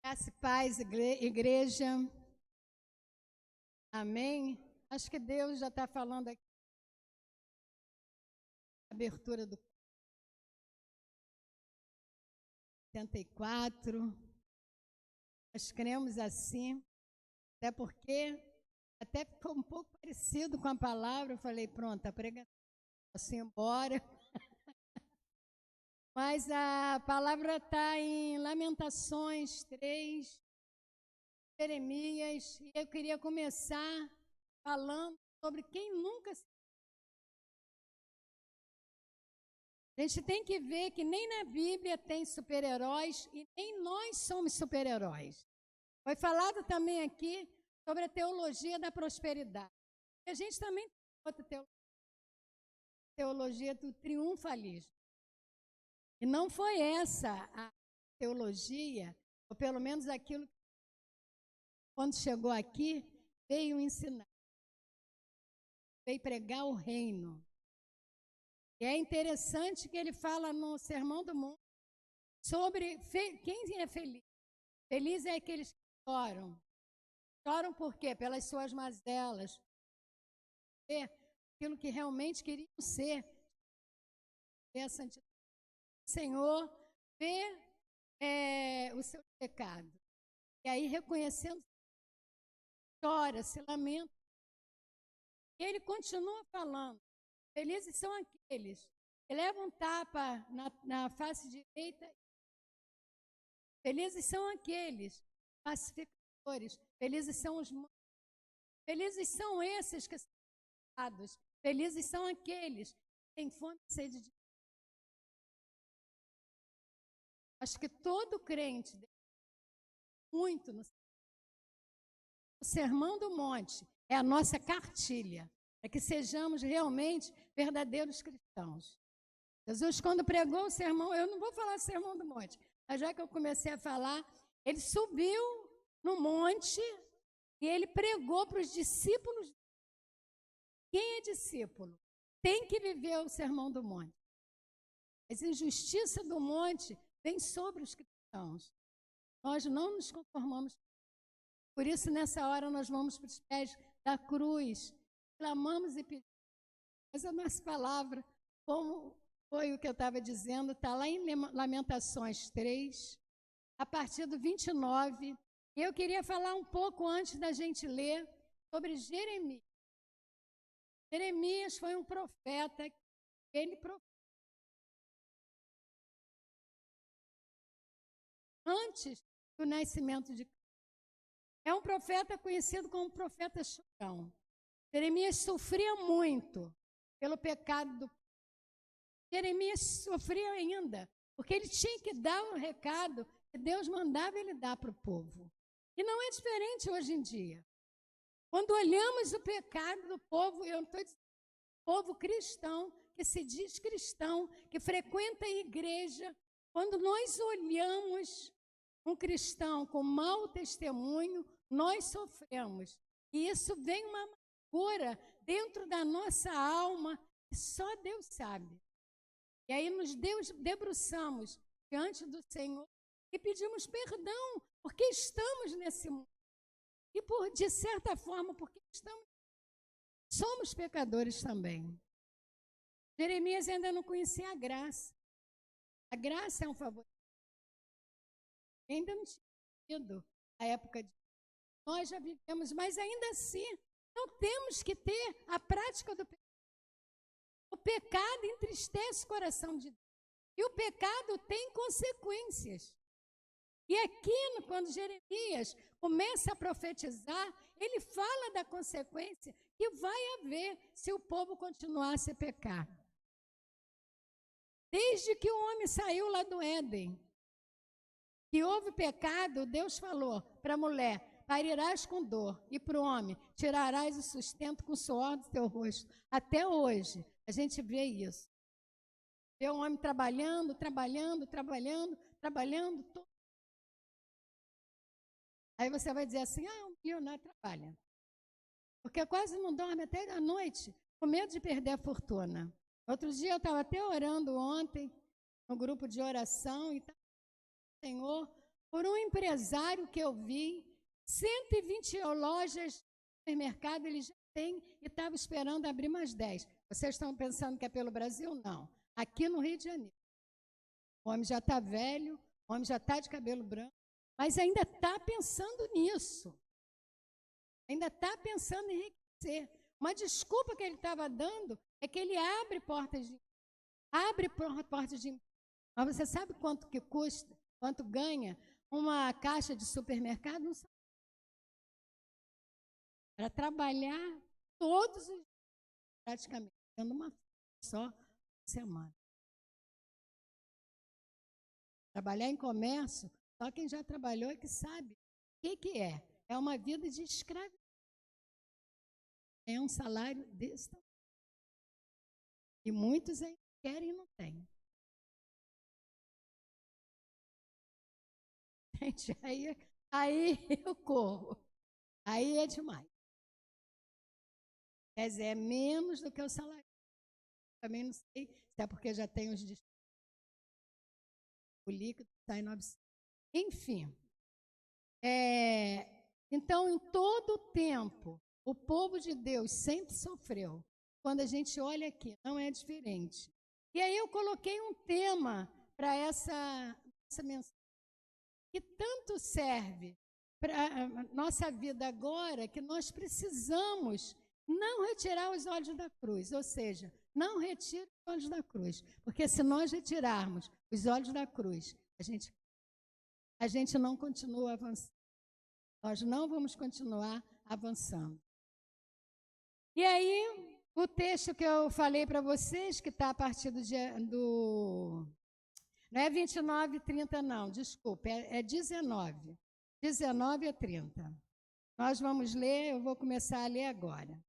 Graça e paz, igreja. Amém. Acho que Deus já está falando aqui. Abertura do 74. Nós cremos assim, até porque até ficou um pouco parecido com a palavra. Eu falei, pronto, a pregação posso ir embora. Mas a palavra está em Lamentações 3, Jeremias, e eu queria começar falando sobre quem nunca se... A gente tem que ver que nem na Bíblia tem super-heróis e nem nós somos super-heróis. Foi falado também aqui sobre a teologia da prosperidade. E a gente também tem outra teologia do triunfalismo. E não foi essa a teologia, ou pelo menos aquilo que, quando chegou aqui, veio ensinar, veio pregar o reino. E é interessante que ele fala no Sermão do Monte sobre quem é feliz. Feliz é aqueles que choram. Choram por quê? Pelas suas mazelas. Aquilo que realmente queriam ser. Ver a santidade do Senhor, ver o seu pecado. E aí, reconhecendo, chora, se lamenta. E ele continua falando. Felizes são aqueles que levam tapa na face direita. Felizes são aqueles pacificadores. Felizes são os mansos. Felizes são esses que são amados. Felizes são aqueles que têm fome e sede de Deus. Acho que todo crente muito no Sermão do Monte é a nossa cartilha, para que sejamos realmente verdadeiros cristãos. Jesus, quando pregou o sermão, eu não vou falar Sermão do Monte, mas já que eu comecei a falar, ele subiu no monte e ele pregou para os discípulos. Quem é discípulo tem que viver o Sermão do Monte. As injustiças do monte vêm sobre os cristãos. Nós não nos conformamos. Por isso, nessa hora, nós vamos para os pés da cruz, clamamos e pedimos. Mas a nossa palavra, como foi o que eu estava dizendo, está lá em Lamentações 3, a partir do 29. E eu queria falar um pouco antes da gente ler sobre Jeremias. Jeremias foi um profeta, ele antes do nascimento de Cristo. É um profeta conhecido como profeta chorão. Jeremias sofria muito pelo pecado do povo. Jeremias sofria ainda, porque ele tinha que dar o recado que Deus mandava ele dar para o povo. E não é diferente hoje em dia. Quando olhamos o pecado do povo, eu não estou dizendo povo cristão, que se diz cristão, que frequenta a igreja, quando nós olhamos um cristão com mau testemunho, nós sofremos. E isso vem uma amargura dentro da nossa alma, que só Deus sabe. E aí nos debruçamos diante do Senhor e pedimos perdão, porque estamos nesse mundo. E de certa forma, porque somos pecadores também. Jeremias ainda não conhecia a graça. A graça é um favor. Ainda não tinha vivido a época de... Nós já vivemos, mas ainda assim, não temos que ter a prática do pecado. O pecado entristece o coração de Deus. E o pecado tem consequências. E aqui, quando Jeremias começa a profetizar, ele fala da consequência que vai haver se o povo continuasse a pecar. Desde que o homem saiu lá do Éden, que houve pecado, Deus falou para a mulher, parirás com dor, e para o homem, tirarás o sustento com o suor do teu rosto. Até hoje, a gente vê isso. Vê o homem trabalhando. Aí você vai dizer assim, o milionário trabalha. Porque quase não dorme até à noite, com medo de perder a fortuna. Outro dia eu estava até orando ontem, no grupo de oração, e Senhor, por um empresário que eu vi, 120 lojas de supermercado ele já tem e estava esperando abrir mais 10. Vocês estão pensando que é pelo Brasil? Não. Aqui no Rio de Janeiro. O homem já está velho, o homem já está de cabelo branco, mas ainda está pensando nisso. Ainda está pensando em enriquecer. Uma desculpa que ele estava dando é que ele abre portas de Mas você sabe quanto que custa, quanto ganha uma caixa de supermercado? Não sabe. Para trabalhar todos os dias, praticamente, tendo uma só semana. Trabalhar em comércio, só quem já trabalhou é que sabe o que é. É uma vida de escravidão. É um salário desse tamanho. E muitos aí querem e não têm. Gente, aí eu corro. Aí é demais. Quer dizer, é menos do que o salário. Também não sei se é porque já tem os descontos. O líquido está em 900. Enfim. Então, em todo o tempo, o povo de Deus sempre sofreu. Quando a gente olha aqui, não é diferente. E aí eu coloquei um tema para essa mensagem, que tanto serve para a nossa vida agora, que nós precisamos não retirar os olhos da cruz, ou seja, não retire os olhos da cruz, porque se nós retirarmos os olhos da cruz, a gente não continua avançando. Nós não vamos continuar avançando. E aí, o texto que eu falei para vocês, que está a partir do... Não é 29 e 30, não, desculpa, é 19. 19 a 30. Nós vamos ler, eu vou começar a ler agora.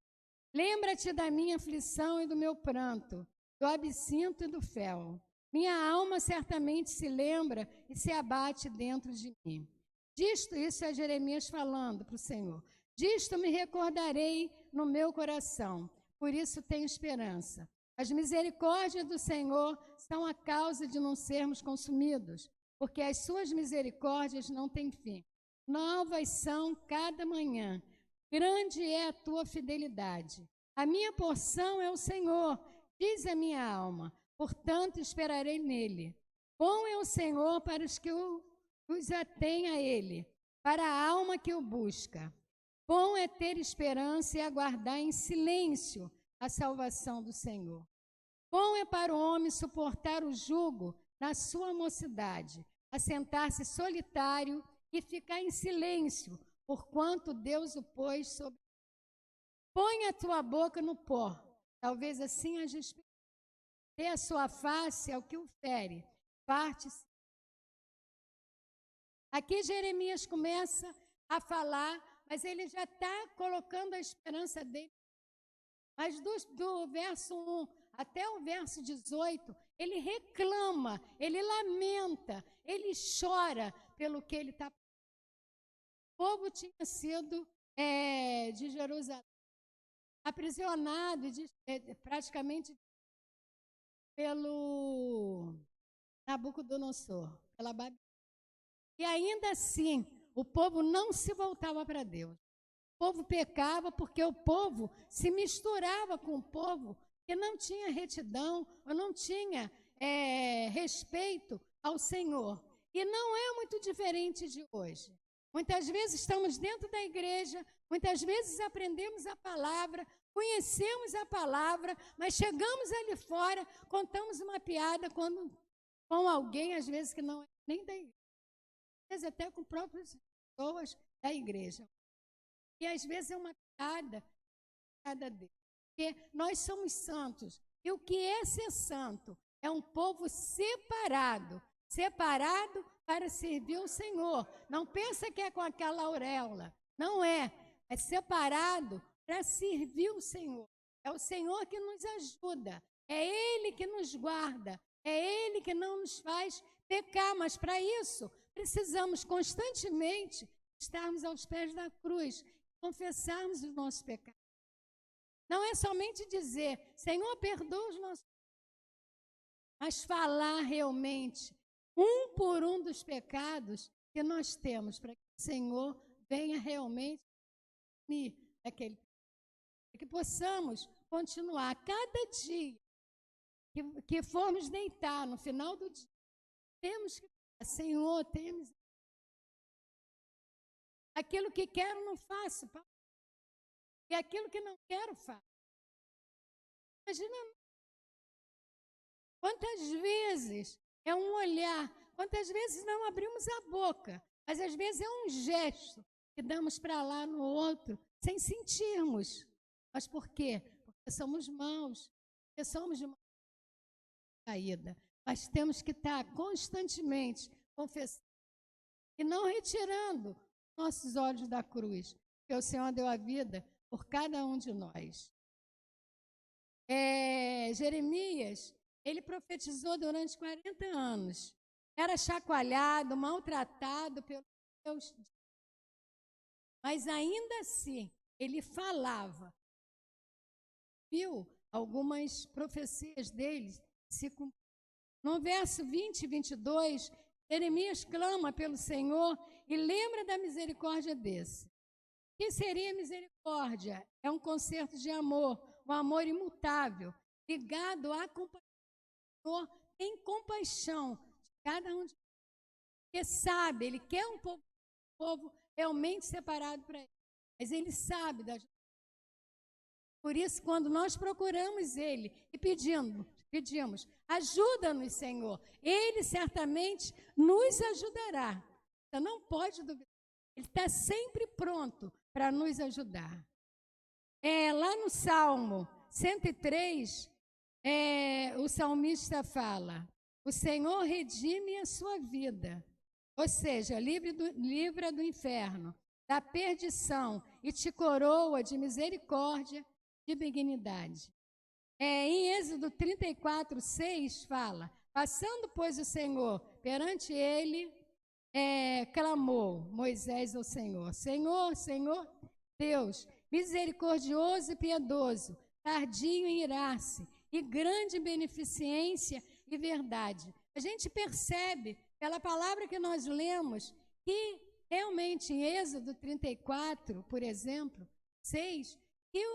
Lembra-te da minha aflição e do meu pranto, do absinto e do fel. Minha alma certamente se lembra e se abate dentro de mim. Disto, isso é Jeremias falando para o Senhor. Disto me recordarei no meu coração, por isso tenho esperança. As misericórdias do Senhor são a causa de não sermos consumidos, porque as suas misericórdias não têm fim. Novas são cada manhã. Grande é a tua fidelidade. A minha porção é o Senhor, diz a minha alma, portanto esperarei nele. Bom é o Senhor para os que os atêm a ele, para a alma que o busca. Bom é ter esperança e aguardar em silêncio a salvação do Senhor. Bom é para o homem suportar o jugo na sua mocidade, assentar-se solitário e ficar em silêncio, porquanto Deus o pôs sobre. Põe a tua boca no pó, talvez assim haja esperança. Dê a sua face ao que o fere, parte-se. Aqui Jeremias começa a falar, mas ele já está colocando a esperança dele. Mas do verso 1 até o verso 18, ele reclama, ele lamenta, ele chora pelo que ele está. O povo tinha sido de Jerusalém aprisionado praticamente pelo Nabucodonosor, pela Babilônia. E ainda assim, o povo não se voltava para Deus. O povo pecava porque o povo se misturava com o povo que não tinha retidão, ou não tinha respeito ao Senhor. E não é muito diferente de hoje. Muitas vezes estamos dentro da igreja, muitas vezes aprendemos a palavra, conhecemos a palavra, mas chegamos ali fora, contamos uma piada com alguém, às vezes que não é nem da igreja. Às vezes até com próprias pessoas da igreja. E às vezes é uma piada dele. Porque nós somos santos. E o que é ser santo? É um povo separado para servir o Senhor. Não pensa que é com aquela auréola. Não é. É separado para servir o Senhor. É o Senhor que nos ajuda. É Ele que nos guarda. É Ele que não nos faz pecar. Mas para isso, precisamos constantemente estarmos aos pés da cruz, confessarmos os nossos pecados. Não é somente dizer, Senhor, perdoa os nossos pecados, mas falar realmente, um por um dos pecados, que nós temos para que o Senhor venha realmente me aquele que possamos continuar cada dia que formos deitar no final do dia, temos que falar, Senhor, temos aquilo que quero não faço, e aquilo que não quero faço. Imagina quantas vezes é um olhar, quantas vezes não abrimos a boca, mas às vezes é um gesto que damos para lá no outro, sem sentirmos. Mas por quê? Porque somos maus, porque somos de uma caída. Mas temos que estar constantemente confessando e não retirando nossos olhos da cruz, porque o Senhor deu a vida por cada um de nós. Jeremias, ele profetizou durante 40 anos. Era chacoalhado, maltratado pelos seus. Mas ainda assim, ele falava. Viu algumas profecias dele se cumpriram. No verso 20 e 22, Jeremias clama pelo Senhor e lembra da misericórdia desse. O que seria misericórdia? É um concerto de amor, um amor imutável, ligado à compaixão. O Senhor tem compaixão de cada um de nós, porque sabe, Ele quer um povo realmente separado para Ele, mas Ele sabe das. Por isso, quando nós procuramos Ele e pedimos, ajuda-nos, Senhor, Ele certamente nos ajudará. Você não pode duvidar. Ele está sempre pronto para nos ajudar. Lá no Salmo 103, o salmista fala, o Senhor redime a sua vida, ou seja, livra do inferno, da perdição e te coroa de misericórdia, de benignidade. Em Êxodo 34, 6 fala, passando, pois, o Senhor perante ele, clamou Moisés ao Senhor, Senhor, Senhor, Deus, misericordioso e piedoso, tardio em irar-se, e grande beneficência e verdade. A gente percebe, pela palavra que nós lemos, que realmente em Êxodo 34, por exemplo, 6, que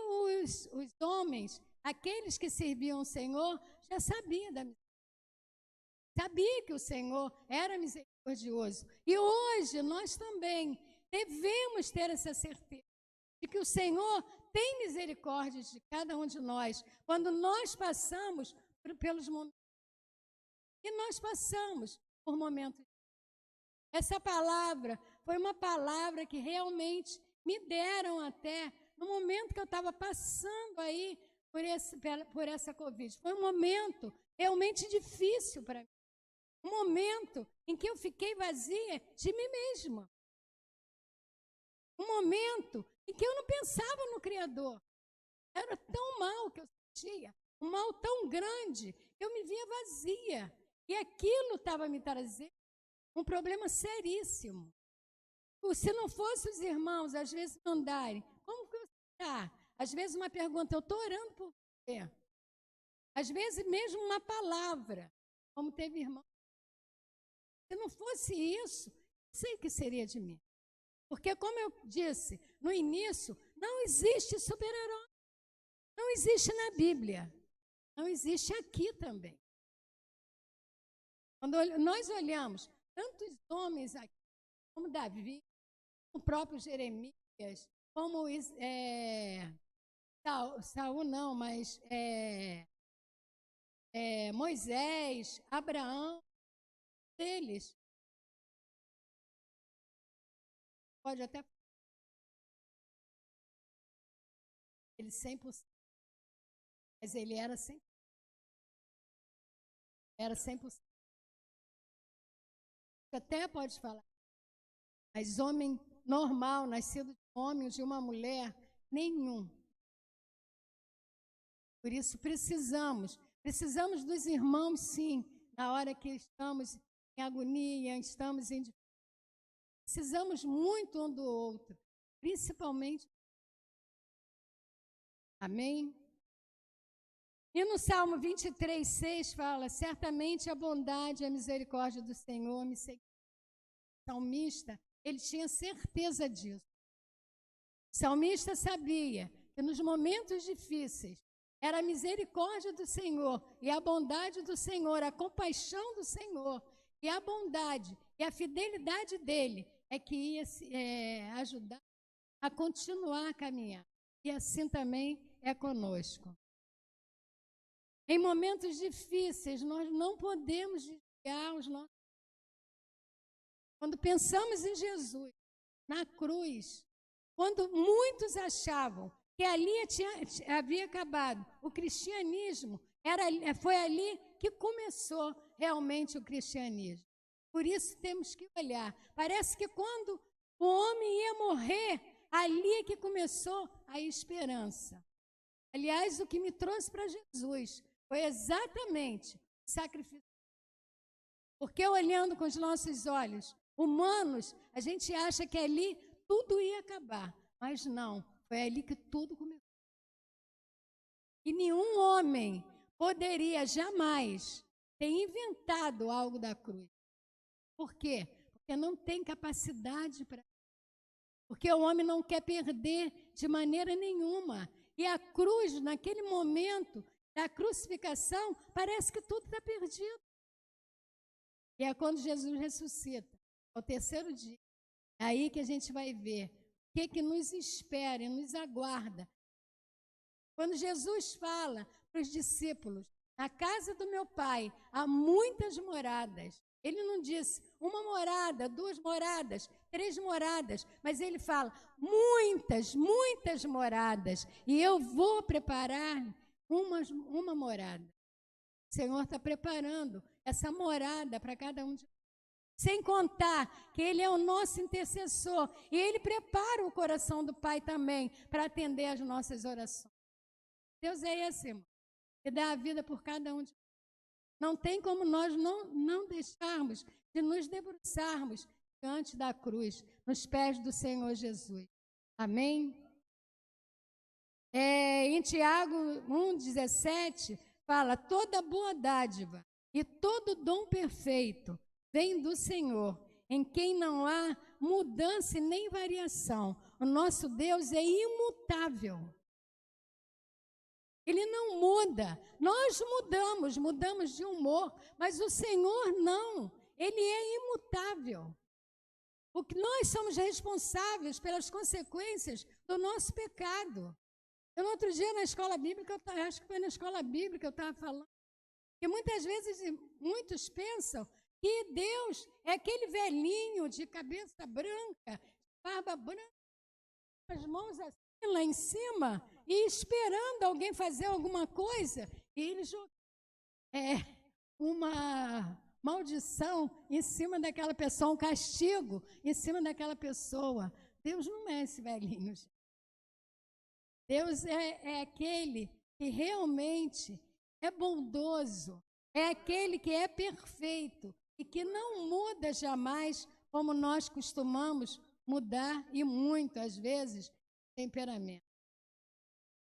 os homens, aqueles que serviam o Senhor, já sabiam da misericórdia. Sabia que o Senhor era misericordioso. E hoje nós também devemos ter essa certeza de que o Senhor tem misericórdia de cada um de nós. Quando nós passamos pelos momentos, e nós passamos por momentos. Essa palavra foi uma palavra que realmente me deram até no momento que eu estava passando aí por essa Covid. Foi um momento realmente difícil para mim. Um momento em que eu fiquei vazia de mim mesma. Um momento em que eu não pensava no Criador. Era tão mal que eu sentia, um mal tão grande, que eu me via vazia. E aquilo estava me trazendo um problema seríssimo. Se não fosse os irmãos, às vezes, mandarem, como que você está? Às vezes uma pergunta, eu estou orando por você. Às vezes mesmo uma palavra, como teve irmão. Se não fosse isso, não sei o que seria de mim. Porque, como eu disse no início, não existe super-herói. Não existe na Bíblia. Não existe aqui também. Quando nós olhamos tantos homens aqui, como Davi, o próprio Jeremias, como Saul não, mas Moisés, Abraão, deles. Pode até ele 100%, mas ele era 100%. Era 100%. Até pode falar, mas homem normal, nascido de um homem ou de uma mulher, nenhum. Por isso precisamos dos irmãos, sim, na hora que estamos em agonia, estamos em... Precisamos muito um do outro, principalmente. Amém? E no Salmo 23, 6 fala, certamente a bondade e a misericórdia do Senhor me seguirão. salmista, ele tinha certeza disso. O salmista sabia que nos momentos difíceis era a misericórdia do Senhor e a bondade do Senhor, a compaixão do Senhor e a bondade e a fidelidade dele é que ia ajudar a continuar a caminhar. E assim também é conosco. Em momentos difíceis, nós não podemos desviar os nossos. Quando pensamos em Jesus, na cruz, quando muitos achavam que ali havia acabado o cristianismo, foi ali que começou realmente o cristianismo. Por isso temos que olhar. Parece que quando o homem ia morrer, ali é que começou a esperança. Aliás, o que me trouxe para Jesus foi exatamente o sacrifício. Porque olhando com os nossos olhos humanos, a gente acha que ali tudo ia acabar. Mas não, foi ali que tudo começou. E nenhum homem poderia jamais ter inventado algo da cruz. Por quê? Porque não tem capacidade para. Porque o homem não quer perder de maneira nenhuma. E a cruz, naquele momento da crucificação, parece que tudo está perdido. E é quando Jesus ressuscita, ao terceiro dia. É aí que a gente vai ver o que nos espera e nos aguarda. Quando Jesus fala para os discípulos, na casa do meu Pai há muitas moradas. Ele não disse uma morada, 2 moradas, 3 moradas, mas ele fala muitas, muitas moradas. E eu vou preparar uma morada. O Senhor está preparando essa morada para cada um de nós. Sem contar que Ele é o nosso intercessor e Ele prepara o coração do Pai também para atender as nossas orações. Deus é esse, irmão, que dá a vida por cada um de nós. Não tem como nós não deixarmos de nos debruçarmos diante da cruz, nos pés do Senhor Jesus. Amém? Em Tiago 1,17, fala, toda boa dádiva e todo dom perfeito vem do Senhor, em quem não há mudança e nem variação. O nosso Deus é imutável. Ele não muda. Nós mudamos de humor, mas o Senhor não. Ele é imutável. O que nós somos responsáveis pelas consequências do nosso pecado. Eu, no outro dia, na escola bíblica, acho que foi na escola bíblica que eu estava falando, que muitas vezes muitos pensam que Deus é aquele velhinho de cabeça branca, barba branca, as mãos assim lá em cima, e esperando alguém fazer alguma coisa, e ele joga uma maldição em cima daquela pessoa, um castigo em cima daquela pessoa. Deus não é esse velhinho. Deus é aquele que realmente é bondoso, é aquele que é perfeito e que não muda jamais, como nós costumamos mudar, e muito, às vezes, temperamento.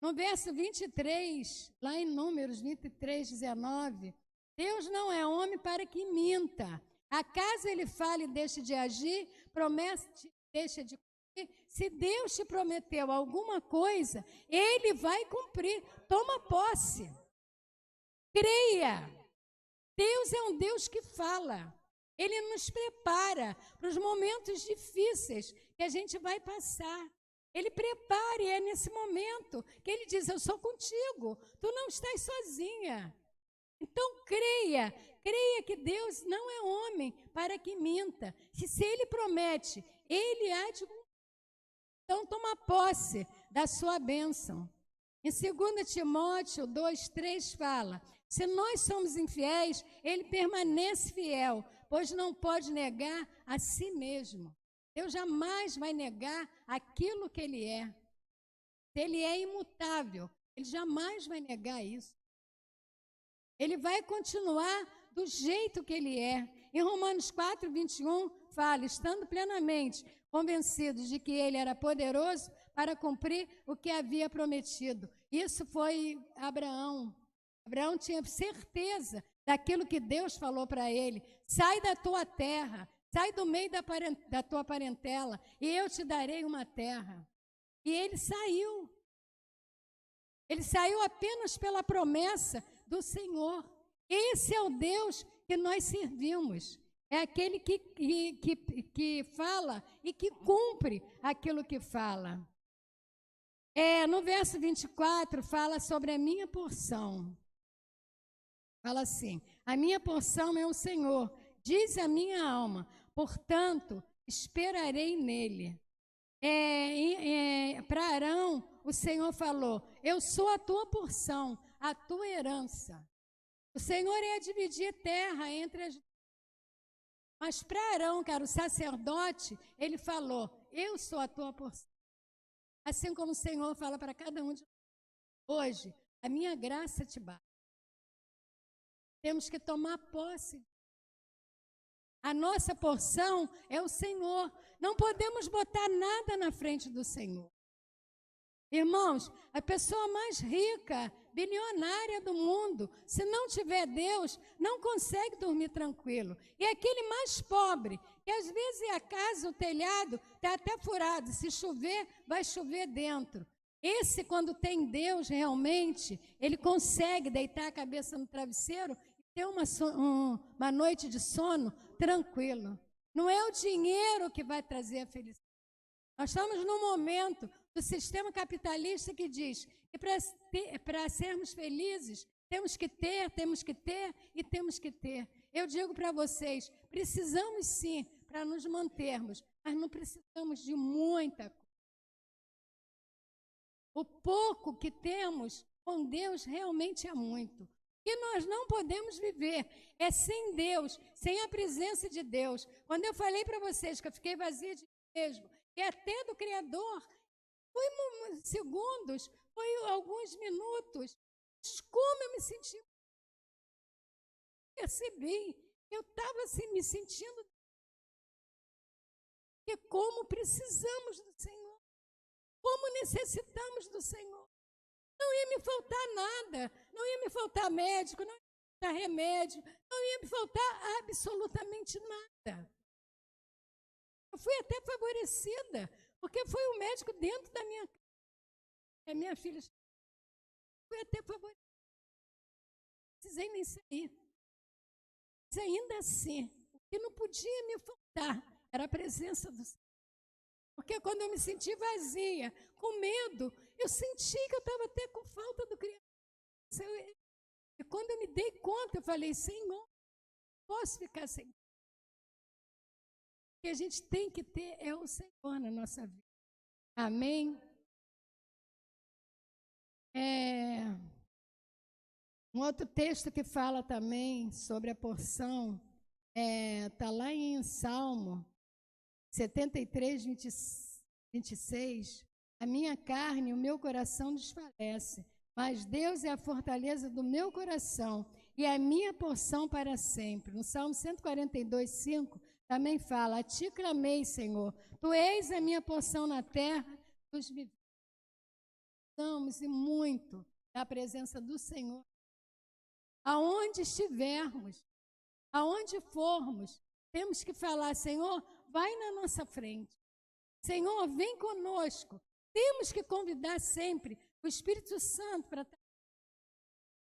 No verso 23, lá em Números 23, 19, Deus não é homem para que minta. Acaso ele fale e deixe de agir, promete, deixa de cumprir? Se Deus te prometeu alguma coisa, ele vai cumprir. Toma posse. Creia. Deus é um Deus que fala. Ele nos prepara para os momentos difíceis que a gente vai passar. Ele prepara e é nesse momento que ele diz, eu sou contigo, tu não estás sozinha. Então creia que Deus não é homem para que minta. Se ele promete, ele há de cumprir. Então toma posse da sua bênção. Em 2 Timóteo 2:3 fala, se nós somos infiéis, ele permanece fiel, pois não pode negar a si mesmo. Deus jamais vai negar aquilo que ele é. Ele é imutável, ele jamais vai negar isso. Ele vai continuar do jeito que ele é. Em Romanos 4:21 fala, estando plenamente convencidos de que ele era poderoso para cumprir o que havia prometido. Isso foi Abraão. Abraão tinha certeza daquilo que Deus falou para ele. Sai da tua terra, sai do meio da tua parentela, e eu te darei uma terra. E ele saiu. Ele saiu apenas pela promessa do Senhor. Esse é o Deus que nós servimos. É aquele que fala e que cumpre aquilo que fala. No verso 24, fala sobre a minha porção. Fala assim: a minha porção é o Senhor, diz a minha alma, portanto, esperarei nele. Para Arão, o Senhor falou: eu sou a tua porção, a tua herança. O Senhor ia dividir terra entre as... Mas para Arão, que era o sacerdote, ele falou: eu sou a tua porção. Assim como o Senhor fala para cada um de nós. Hoje, a minha graça te basta. Temos que tomar posse. A nossa porção é o Senhor. Não podemos botar nada na frente do Senhor. Irmãos, a pessoa mais rica, bilionária do mundo, se não tiver Deus, não consegue dormir tranquilo. E aquele mais pobre, que às vezes a casa, o telhado, está até furado. Se chover, vai chover dentro. Esse, quando tem Deus realmente, ele consegue deitar a cabeça no travesseiro e ter uma noite de sono tranquilo. Não é o dinheiro que vai trazer a felicidade. Nós estamos num momento do sistema capitalista que diz que para sermos felizes, temos que ter e temos que ter. Eu digo para vocês, precisamos sim para nos mantermos, mas não precisamos de muita coisa. O pouco que temos com Deus realmente é muito. E nós não podemos viver sem Deus, sem a presença de Deus. Quando eu falei para vocês que eu fiquei vazia de mim mesmo, e até do Criador, foi segundos, foi alguns minutos. Mas como eu me senti? Percebi, eu estava assim, me sentindo. E como precisamos do Senhor, como necessitamos do Senhor. Não ia me faltar nada, não ia me faltar médico, não ia me faltar remédio, não ia me faltar absolutamente nada. Eu fui até favorecida, porque foi um médico dentro da minha casa. A minha filha foi até favorecida. Não precisei nem sair. Mas ainda assim, o que não podia me faltar era a presença do Senhor. Porque quando eu me senti vazia, com medo, eu senti que eu estava até com falta do Criador. E quando eu me dei conta, eu falei: Senhor, posso ficar sem? O que a gente tem que ter é o Senhor na nossa vida. Amém? Um outro texto que fala também sobre a porção, está lá em Salmo 73, 26. A minha carne e o meu coração desfalecem, mas Deus é a fortaleza do meu coração e a minha porção para sempre. No Salmo 142, 5, também fala: a ti clamei, Senhor, tu és a minha porção na terra dos viventes. Precisamos e muito da presença do Senhor. Aonde estivermos, aonde formos, temos que falar: Senhor, vai na nossa frente. Senhor, vem conosco. Temos que convidar sempre o Espírito Santo para...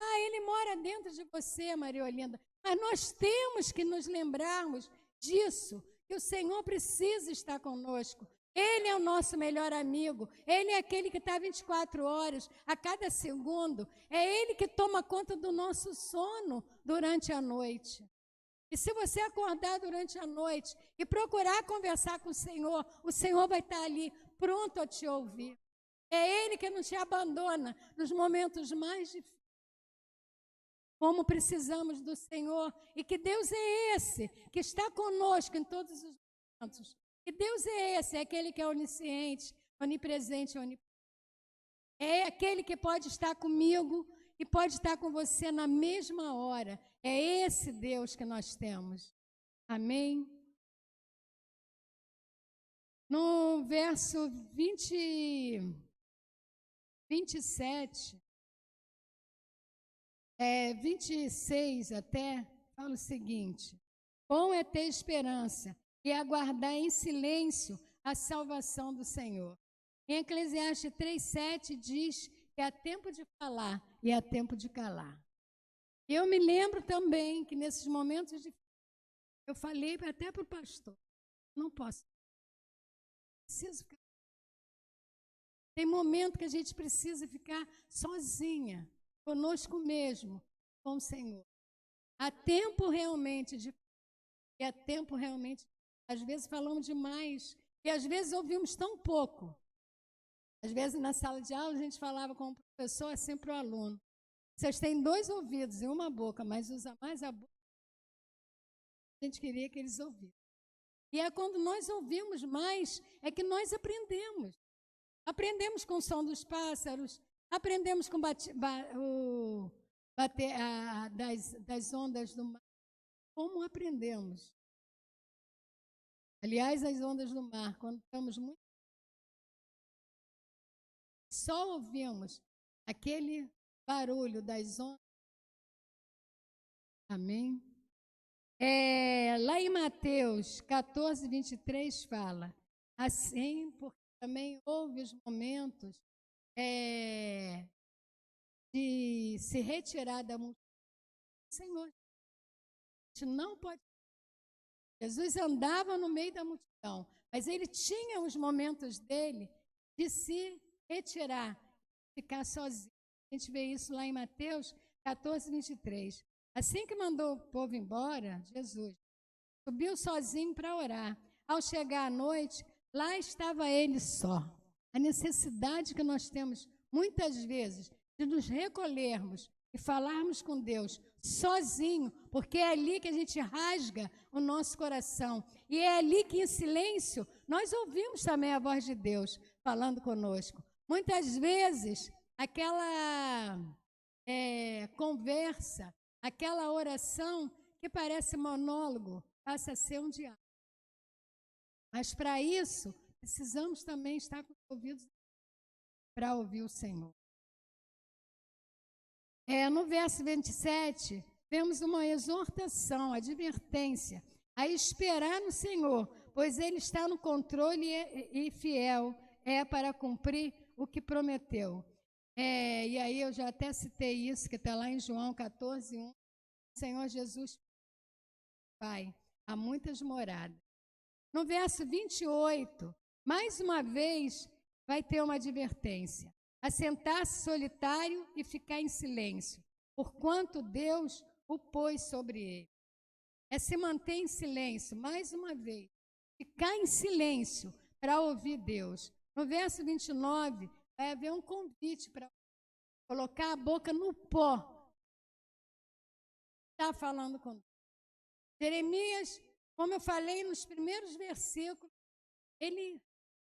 ele mora dentro de você, Maria Olinda. Mas nós temos que nos lembrarmos disso, que o Senhor precisa estar conosco. Ele é o nosso melhor amigo. Ele é aquele que está 24 horas, a cada segundo. É Ele que toma conta do nosso sono durante a noite. E se você acordar durante a noite e procurar conversar com o Senhor vai estar ali, pronto a te ouvir. É Ele que não te abandona nos momentos mais difíceis. Como precisamos do Senhor. E que Deus é esse que está conosco em todos os momentos. Que Deus é esse, é aquele que é onisciente, onipresente, onipotente. É aquele que pode estar comigo e pode estar com você na mesma hora. É esse Deus que nós temos. Amém? No verso 27, 26 até, fala o seguinte: bom é ter esperança e aguardar em silêncio a salvação do Senhor. Em Eclesiastes 3:7 diz que há tempo de falar e há tempo de calar. Eu me lembro também que nesses momentos de eu falei até para o pastor, não posso, preciso ficar. Tem momento que a gente precisa ficar sozinha, conosco mesmo, com o Senhor. Há tempo realmente de e há tempo realmente, às vezes falamos demais e às vezes ouvimos tão pouco. Às vezes na sala de aula a gente falava com o professor assim para o aluno: vocês têm 2 ouvidos e uma boca, mas usa mais a boca. A gente queria que eles ouvissem. E é quando nós ouvimos mais, é que nós aprendemos. Aprendemos com o som dos pássaros, aprendemos com o bater das ondas do mar. Como aprendemos? Aliás, as ondas do mar, quando estamos muito... Só ouvimos aquele barulho das ondas. Amém? Lá em Mateus 14:23 fala, assim, porque também houve os momentos de se retirar da multidão. Senhor, a gente não pode... Jesus andava no meio da multidão, mas ele tinha os momentos dele de se retirar, ficar sozinho. A gente vê isso lá em Mateus 14:23. Assim que mandou o povo embora, Jesus subiu sozinho para orar. Ao chegar à noite, lá estava ele só. A necessidade que nós temos, muitas vezes, de nos recolhermos e falarmos com Deus sozinho, porque é ali que a gente rasga o nosso coração. E é ali que, em silêncio, nós ouvimos também a voz de Deus falando conosco. Muitas vezes, aquela conversa, aquela oração que parece monólogo, passa a ser um diálogo. Mas para isso, precisamos também estar com os ouvidos para ouvir o Senhor. No verso 27, vemos uma exortação, advertência, a esperar no Senhor, pois Ele está no controle e fiel para cumprir o que prometeu. E aí eu já até citei isso, que está lá em João 14:1. O Senhor Jesus, Pai, há muitas moradas. No verso 28, mais uma vez, vai ter uma advertência. Assentar-se solitário e ficar em silêncio, porquanto Deus o pôs sobre ele. Se manter em silêncio, mais uma vez, ficar em silêncio para ouvir Deus. No verso 29, vai haver um convite para colocar a boca no pó. Está falando com Deus. Jeremias, como eu falei nos primeiros versículos, ele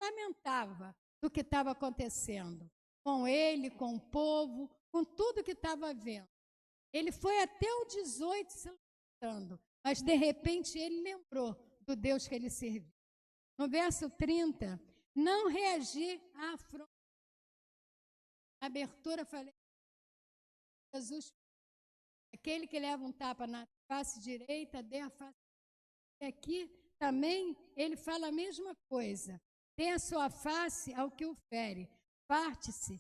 lamentava do que estava acontecendo com ele, com o povo, com tudo que estava vendo. Ele foi até o 18 se lamentando, mas de repente ele lembrou do Deus que ele serviu. No verso 30, não reagir à afronta. Na abertura, falei, Jesus, aquele que leva um tapa na face direita, dê a face direita. E aqui também ele fala a mesma coisa. Dê a sua face ao que o fere. Parte-se.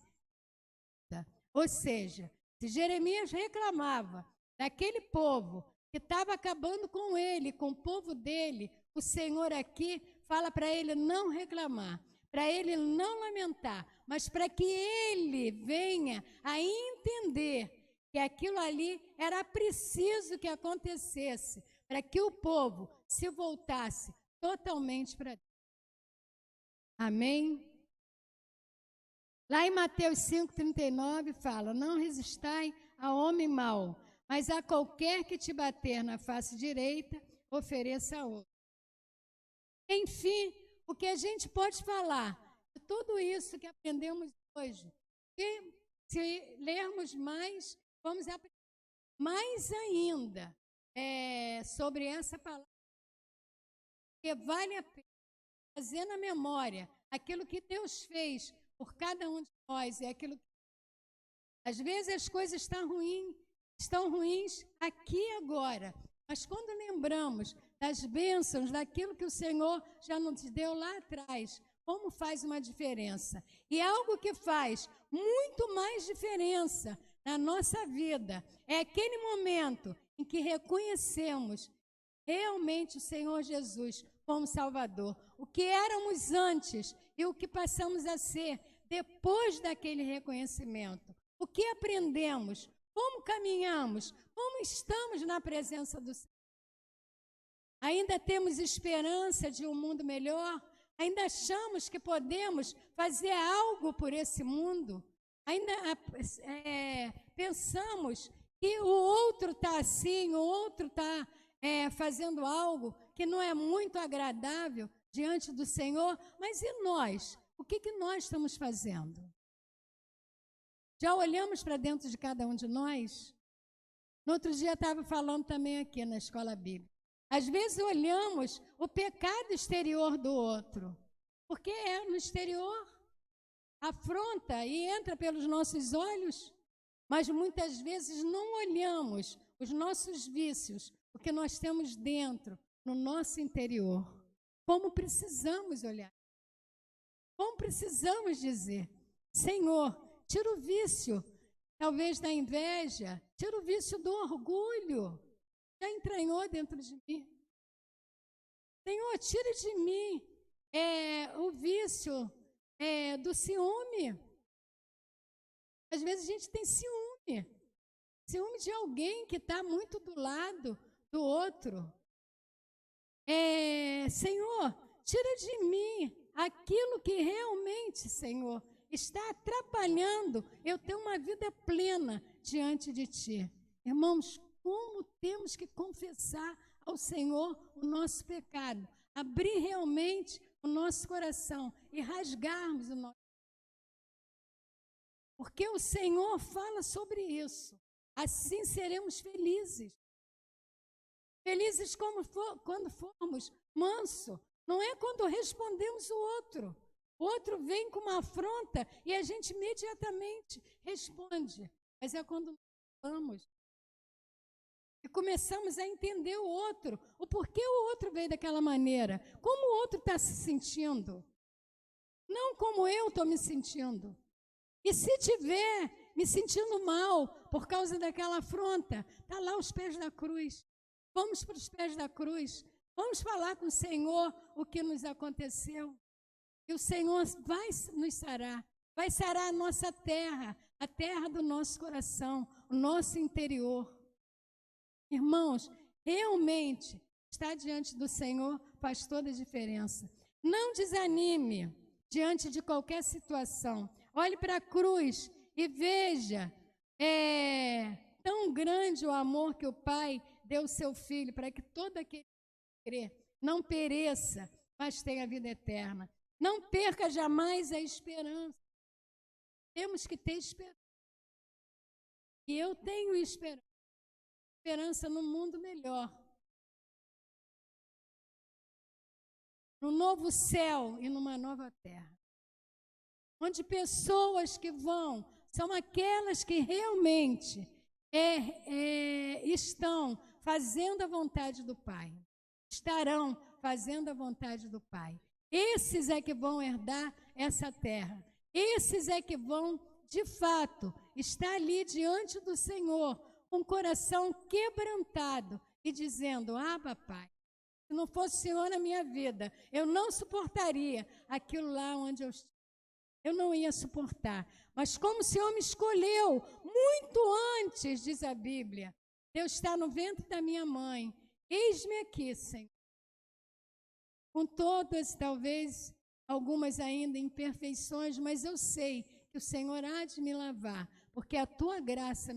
Ou seja, se Jeremias reclamava daquele povo que estava acabando com ele, com o povo dele, o Senhor aqui fala para ele não reclamar, para ele não lamentar, mas para que ele venha a entender que aquilo ali era preciso que acontecesse, para que o povo se voltasse totalmente para Deus. Amém? Lá em Mateus 5:39 fala, não resistai ao homem mau, mas a qualquer que te bater na face direita, ofereça a outra. Enfim, o que a gente pode falar de tudo isso que aprendemos hoje, e se lermos mais, vamos aprender mais ainda sobre essa palavra, porque vale a pena fazer na memória aquilo que Deus fez por cada um de nós, aquilo que... Às vezes as coisas estão ruins aqui e agora, mas quando lembramos das bênçãos, daquilo que o Senhor já nos deu lá atrás. Como faz uma diferença. E algo que faz muito mais diferença na nossa vida é aquele momento em que reconhecemos realmente o Senhor Jesus como Salvador. O que éramos antes e o que passamos a ser depois daquele reconhecimento. O que aprendemos, como caminhamos, como estamos na presença do Senhor. Ainda temos esperança de um mundo melhor? Ainda achamos que podemos fazer algo por esse mundo? Ainda pensamos que o outro está assim, o outro está fazendo algo que não é muito agradável diante do Senhor? Mas e nós? O que nós estamos fazendo? Já olhamos para dentro de cada um de nós? No outro dia estava falando também aqui na escola bíblica. Às vezes olhamos o pecado exterior do outro, porque é no exterior, afronta e entra pelos nossos olhos, mas muitas vezes não olhamos os nossos vícios, o que nós temos dentro, no nosso interior. Como precisamos olhar, como precisamos dizer: Senhor, tira o vício, talvez da inveja, tira o vício do orgulho, já entranhou dentro de mim. Senhor, tira de mim o vício do ciúme. Às vezes a gente tem ciúme de alguém que está muito do lado do outro. Senhor, tira de mim aquilo que realmente, Senhor, está atrapalhando eu ter uma vida plena diante de Ti. Irmãos, como temos que confessar ao Senhor o nosso pecado, abrir realmente o nosso coração e rasgarmos o nosso. Porque o Senhor fala sobre isso. Assim seremos felizes. Felizes quando formos manso. Não é quando respondemos o outro. O outro vem com uma afronta e a gente imediatamente responde. Mas é quando nós falamos e começamos a entender o outro, o porquê o outro veio daquela maneira, como o outro está se sentindo, não como eu estou me sentindo. E se tiver me sentindo mal por causa daquela afronta, está lá aos pés da cruz. Vamos para os pés da cruz, vamos falar com o Senhor o que nos aconteceu. E o Senhor vai nos sarar, vai sarar a nossa terra, a terra do nosso coração, o nosso interior. Irmãos, realmente estar diante do Senhor faz toda a diferença. Não desanime diante de qualquer situação. Olhe para a cruz e veja, tão grande o amor que o Pai deu ao seu Filho, para que todo aquele que crê não pereça, mas tenha vida eterna. Não perca jamais a esperança. Temos que ter esperança. E eu tenho esperança. Esperança no mundo melhor. No novo céu e numa nova terra. Onde pessoas que vão são aquelas que realmente estão fazendo a vontade do Pai. Estarão fazendo a vontade do Pai. Esses é que vão herdar essa terra. Esses é que vão, de fato, estar ali diante do Senhor, com o coração quebrantado e dizendo: ah, papai, se não fosse o Senhor na minha vida, eu não suportaria aquilo lá onde eu estou. Eu não ia suportar. Mas como o Senhor me escolheu muito antes, diz a Bíblia, Deus está no ventre da minha mãe. Eis-me aqui, Senhor. Com todas, talvez, algumas ainda imperfeições, mas eu sei que o Senhor há de me lavar, porque a tua graça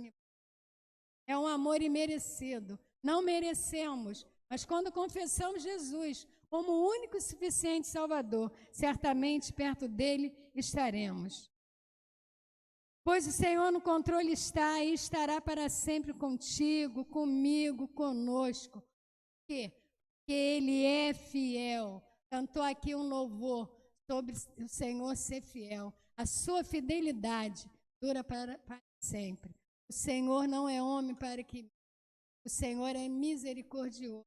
é um amor imerecido. Não merecemos, mas quando confessamos Jesus como o único e suficiente Salvador, certamente perto dele estaremos. Pois o Senhor no controle está e estará para sempre contigo, comigo, conosco. Por quê? Porque Ele é fiel. Cantou aqui um louvor sobre o Senhor ser fiel. A sua fidelidade dura para sempre. O Senhor não é homem para que... O Senhor é misericordioso.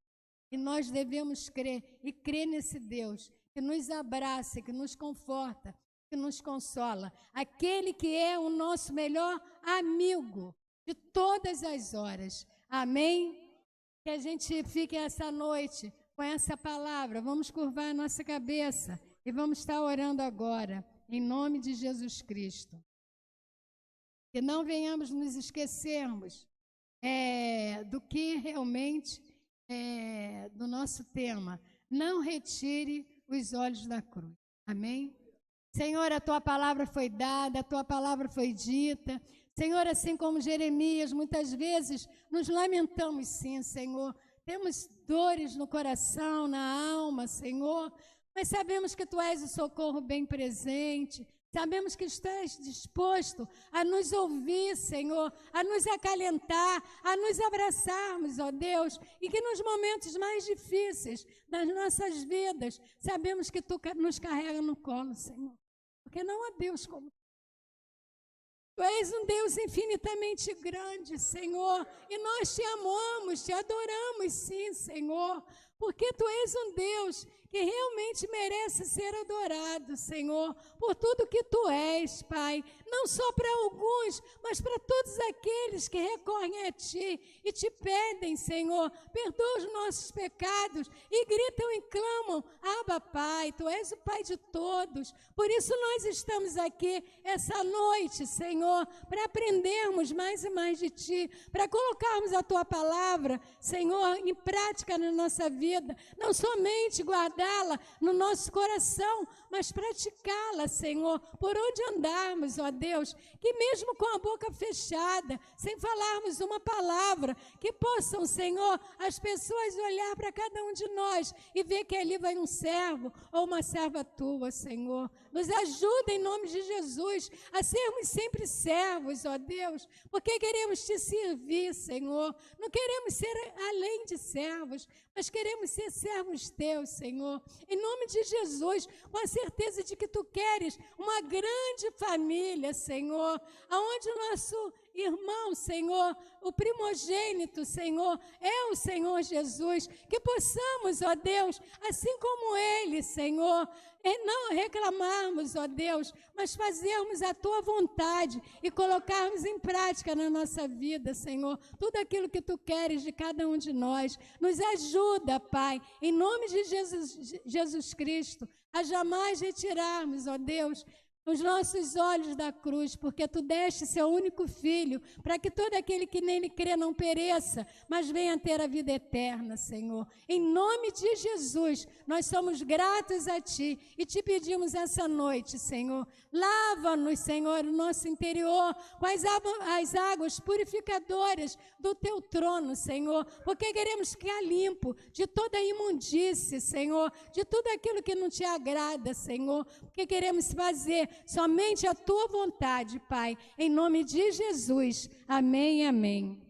E nós devemos crer e crer nesse Deus que nos abraça, que nos conforta, que nos consola. Aquele que é o nosso melhor amigo de todas as horas. Amém? Que a gente fique essa noite com essa palavra. Vamos curvar a nossa cabeça e vamos estar orando agora, em nome de Jesus Cristo. Que não venhamos nos esquecermos do que realmente do nosso tema. Não retire os olhos da cruz. Amém? Senhor, a tua palavra foi dada, a tua palavra foi dita. Senhor, assim como Jeremias, muitas vezes nos lamentamos sim, Senhor. Temos dores no coração, na alma, Senhor, mas sabemos que tu és o socorro bem presente. Sabemos que estás disposto a nos ouvir, Senhor, a nos acalentar, a nos abraçarmos, ó Deus, e que nos momentos mais difíceis das nossas vidas, sabemos que tu nos carrega no colo, Senhor, porque não há Deus como tu és um Deus infinitamente grande, Senhor, e nós te amamos, te adoramos, sim, Senhor, porque tu és um Deus que realmente merece ser adorado, Senhor, por tudo que tu és, Pai, não só para alguns, mas para todos aqueles que recorrem a ti e te pedem, Senhor, perdoa os nossos pecados e gritam e clamam, Abba, Pai, tu és o Pai de todos, por isso nós estamos aqui essa noite, Senhor, para aprendermos mais e mais de ti, para colocarmos a tua palavra, Senhor, em prática na nossa vida, não somente guardá-la no nosso coração, mas praticá-la, Senhor, por onde andarmos, ó Deus, que mesmo com a boca fechada, sem falarmos uma palavra, que possam, Senhor, as pessoas olhar para cada um de nós e ver que ali vai um servo ou uma serva tua, Senhor. Nos ajuda em nome de Jesus a sermos sempre servos, ó Deus, porque queremos te servir, Senhor. Não queremos ser além de servos, mas queremos ser servos teus, Senhor. Em nome de Jesus, com a certeza de que tu queres uma grande família, Senhor, aonde o nosso irmão, Senhor, o primogênito, Senhor, é o Senhor Jesus, que possamos, ó Deus, assim como ele, Senhor, não reclamarmos, ó Deus, mas fazermos a tua vontade e colocarmos em prática na nossa vida, Senhor, tudo aquilo que tu queres de cada um de nós. Nos ajuda, Pai, em nome de Jesus Cristo, a jamais retirarmos, ó Deus, os nossos olhos da cruz, porque tu deste seu único filho, para que todo aquele que nele crê não pereça, mas venha ter a vida eterna, Senhor. Em nome de Jesus, nós somos gratos a ti e te pedimos essa noite, Senhor, lava-nos, Senhor, o nosso interior com as águas purificadoras do teu trono, Senhor, porque queremos ficar limpo de toda a imundície, Senhor, de tudo aquilo que não te agrada, Senhor, porque queremos fazer somente a tua vontade, Pai, em nome de Jesus. Amém e amém.